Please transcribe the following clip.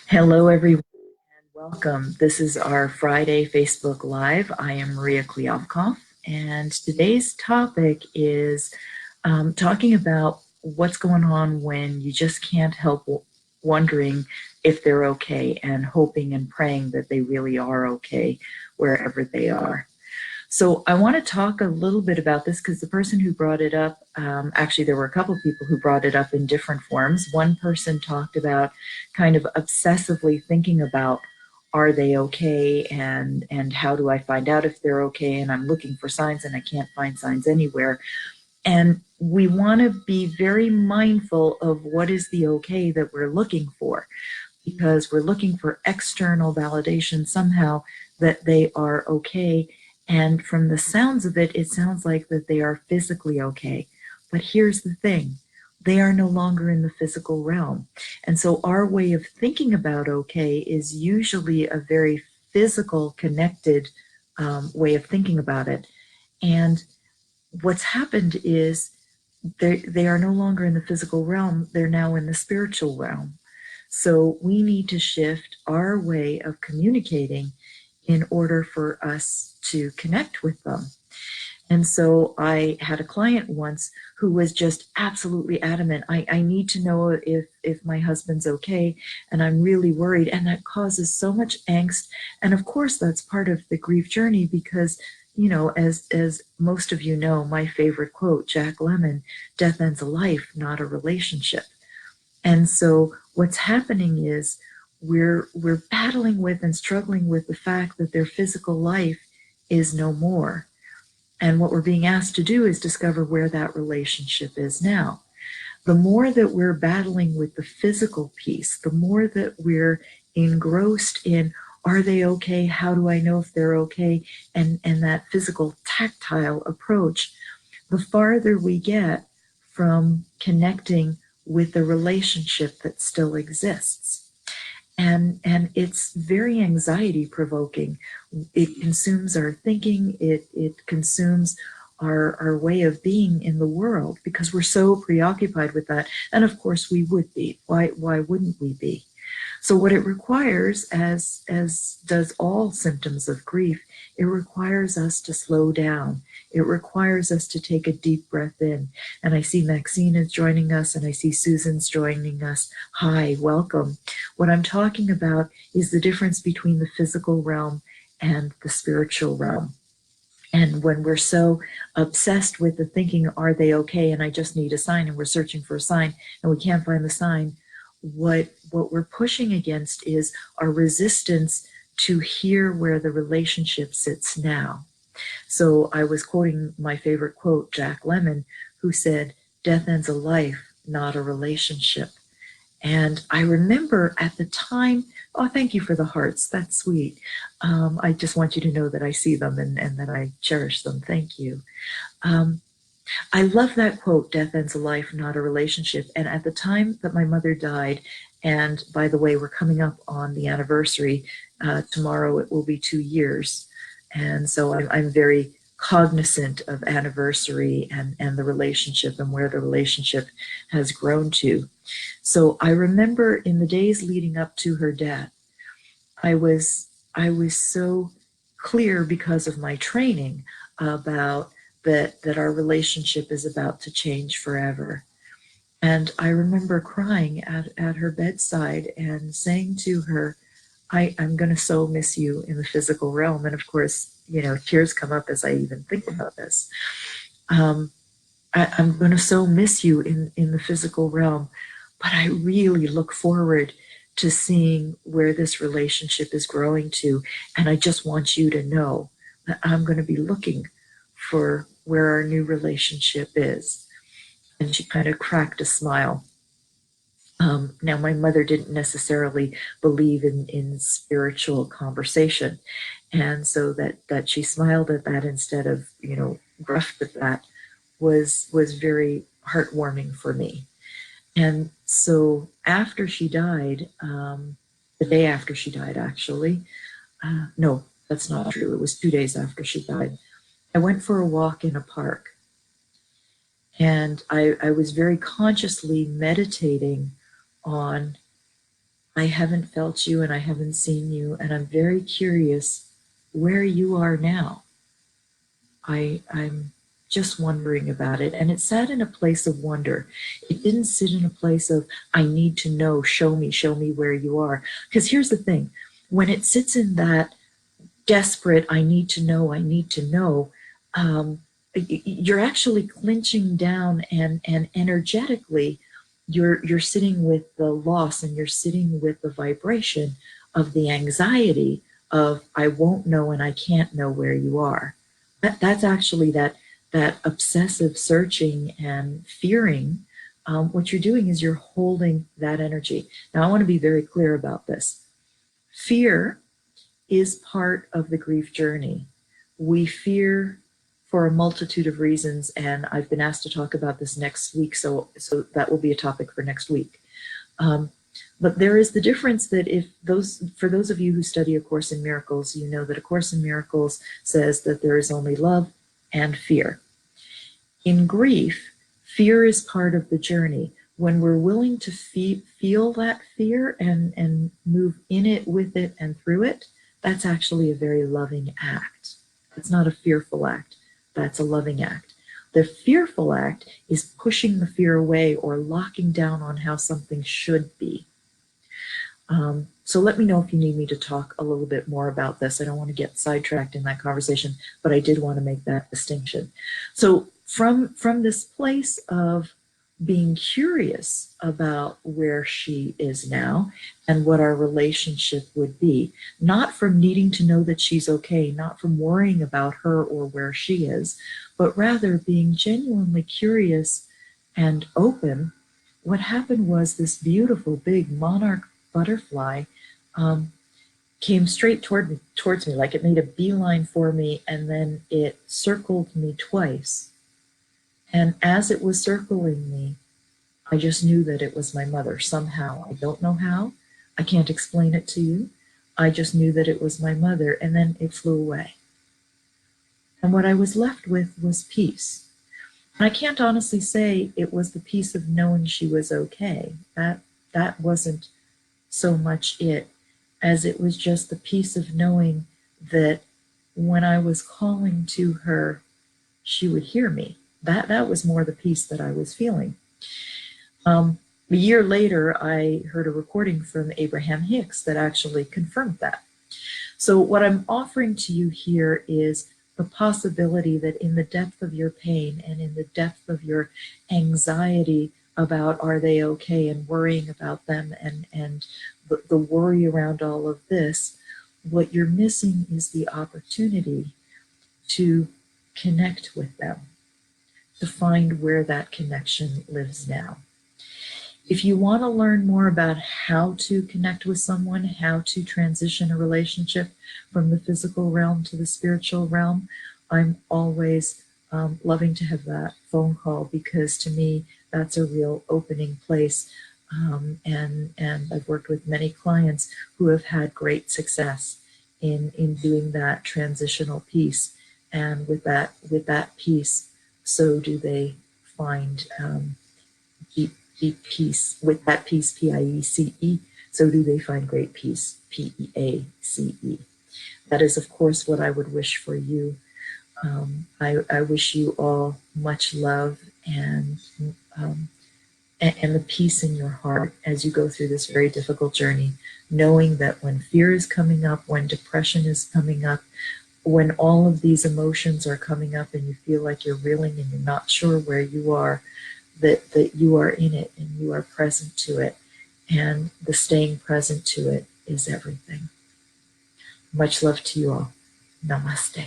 Hello, everyone, and welcome. This is our Friday Facebook Live. I am Maria Kliavkoff, and today's topic is talking about what's going on when you just can't help wondering if they're okay and hoping and praying that they really are okay wherever they are. So I want to talk a little bit about this because the person who brought it up, actually, there were a couple of people who brought it up in different forms. One person talked about kind of obsessively thinking about, are they okay, and how do I find out if they're okay, and I'm looking for signs and I can't find signs anywhere. And we want to be very mindful of what is the okay that we're looking for, because we're looking for external validation somehow that they are okay. And from the sounds of it, it sounds like that they are physically okay. But here's the thing, they are no longer in the physical realm. And so our way of thinking about okay is usually a very physical, connected way of thinking about it. And what's happened is they are no longer in the physical realm, they're now in the spiritual realm. So we need to shift our way of communicating in order for us to connect with them. And so I had a client once who was just absolutely adamant. I need to know if my husband's okay, and I'm really worried. And that causes so much angst. And of course, that's part of the grief journey because, you know, as most of you know, my favorite quote, Jack Lemmon, death ends a life, not a relationship. And so what's happening is we're battling with and struggling with the fact that their physical life is no more. And what we're being asked to do is discover where that relationship is now. The more that we're battling with the physical piece, the more that we're engrossed in, are they okay? How do I know if they're okay? And that physical tactile approach, the farther we get from connecting with the relationship that still exists. And it's very anxiety provoking. It consumes our thinking, it consumes our way of being in the world because we're so preoccupied with that. And of course we would be. Why wouldn't we be? So what it requires, as does all symptoms of grief, it requires us to slow down. It requires us to take a deep breath in. And I see Maxine is joining us, and I see Susan's joining us. Hi, welcome. What I'm talking about is the difference between the physical realm and the spiritual realm. And when we're so obsessed with the thinking, are they okay? And I just need a sign, and we're searching for a sign, and we can't find the sign. What we're pushing against is our resistance to hear where the relationship sits now. So I was quoting my favorite quote, Jack Lemmon, who said, death ends a life, not a relationship. And I remember at the time, oh, thank you for the hearts. That's sweet. I just want you to know that I see them and that I cherish them. Thank you. I love that quote, death ends a life, not a relationship. And at the time that my mother died, and by the way, we're coming up on the anniversary. Tomorrow it will be 2 years. And so I'm very cognizant of anniversary and the relationship and where the relationship has grown to. So I remember in the days leading up to her death, I was so clear because of my training about that our relationship is about to change forever. And I remember crying at her bedside and saying to her, I'm going to so miss you in the physical realm. And of course, you know, tears come up as I even think about this. I'm going to so miss you in the physical realm, but I really look forward to seeing where this relationship is growing to. And I just want you to know that I'm going to be looking for where our new relationship is. And she kind of cracked a smile. Now, my mother didn't necessarily believe in spiritual conversation. And so that she smiled at that instead of, you know, gruffed at that was very heartwarming for me. And so after she died, the day after she died, actually, no, that's not true. It was 2 days after she died. I went for a walk in a park, and I was very consciously meditating on I haven't felt you and I haven't seen you, and I'm very curious where you are now. I'm just wondering about it. And it sat in a place of wonder. It didn't sit in a place of, I need to know, show me where you are. Because here's the thing, when it sits in that desperate, I need to know, you're actually clinching down, and energetically, you're sitting with the loss, and you're sitting with the vibration of the anxiety of, I won't know and I can't know where you are. That's actually that obsessive searching and fearing. What you're doing is you're holding that energy. Now, I want to be very clear about this. Fear is part of the grief journey. We fear for a multitude of reasons, and I've been asked to talk about this next week, so that will be a topic for next week. But there is the difference that for those of you who study A Course in Miracles, you know that A Course in Miracles says that there is only love and fear. In grief, fear is part of the journey. When we're willing to feel that fear and move in it, with it, and through it, that's actually a very loving act. It's not a fearful act. That's a loving act. The fearful act is pushing the fear away or locking down on how something should be. So let me know if you need me to talk a little bit more about this. I don't want to get sidetracked in that conversation, but I did want to make that distinction. So from this place of being curious about where she is now and what our relationship would be, not from needing to know that she's okay, not from worrying about her or where she is, but rather being genuinely curious and open, what happened was this beautiful big monarch butterfly came straight towards me, like it made a beeline for me, and then it circled me twice. And as it was circling me, I just knew that it was my mother somehow. I don't know how. I can't explain it to you. I just knew that it was my mother, and then it flew away. And what I was left with was peace. And I can't honestly say it was the peace of knowing she was okay. That wasn't so much it, as it was just the peace of knowing that when I was calling to her, she would hear me. That was more the peace that I was feeling. A year later, I heard a recording from Abraham Hicks that actually confirmed that. So what I'm offering to you here is the possibility that in the depth of your pain and in the depth of your anxiety about are they okay and worrying about them and the worry around all of this, what you're missing is the opportunity to connect with them, to find where that connection lives now. If you want to learn more about how to connect with someone, how to transition a relationship from the physical realm to the spiritual realm, I'm always loving to have that phone call, because to me, that's a real opening place. And I've worked with many clients who have had great success in doing that transitional piece. And with that piece, so do they find deep peace. With that peace, P-I-E-C-E, so do they find great peace, P-E-A-C-E. That is, of course, what I would wish for you. I wish you all much love and the peace in your heart as you go through this very difficult journey, knowing that when fear is coming up, when depression is coming up, when all of these emotions are coming up and you feel like you're reeling and you're not sure where you are, that you are in it and you are present to it, and the staying present to it is everything. Much love to you all. Namaste.